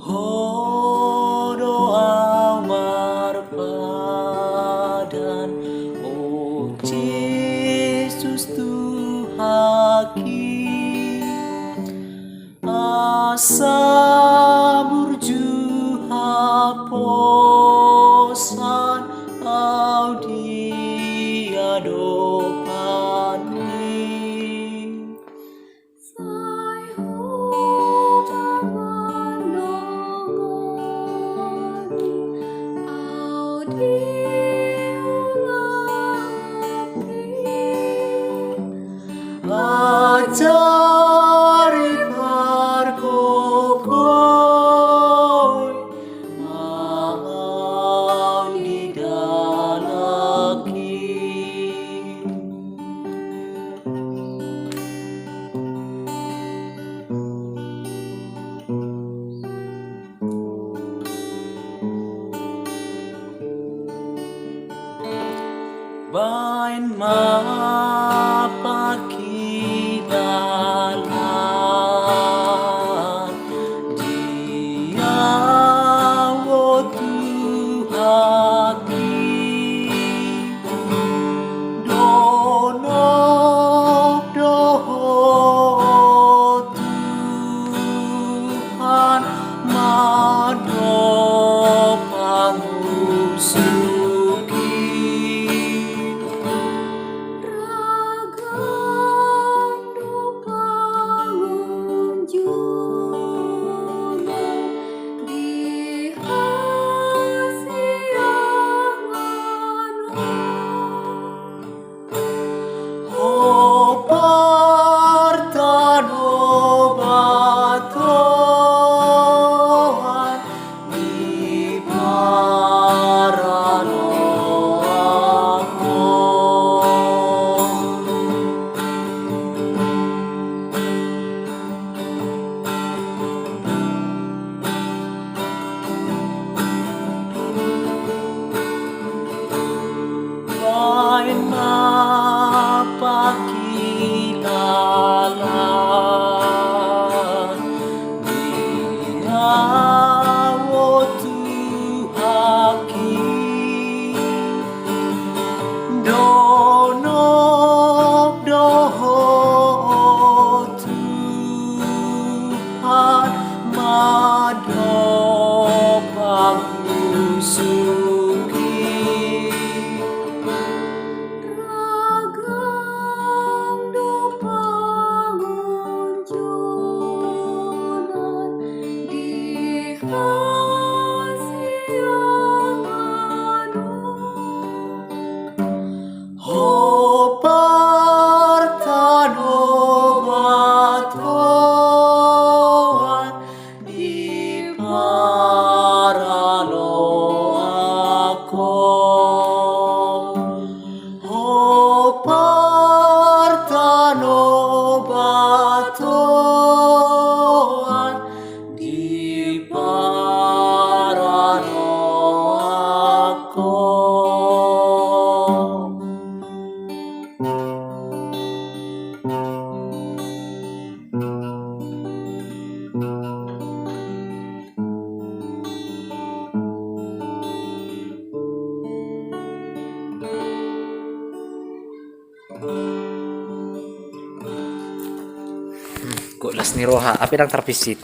Ho doa Marpadan, O Jesus Tuhanki, asa burju haposan audi adopanMi. Sai Ho mandongani audi ulaonki. Ajari pargogoi audi dalanki. Baen pangkilalaan, Dia O Tuhanki, Donok O Tuhan, mandopang musungki. Ragam bangun juga di Ho partan obatoan di parano aku. Baen pangkilalaan, Dia O Tuhanki, Donok O Tuhan, mandopang musungki. Ragam bangun juga di Ho partan obatoan di parano aku. Ho partan obatoan di parano aku. Kok las ni roha, apa yang terpisit?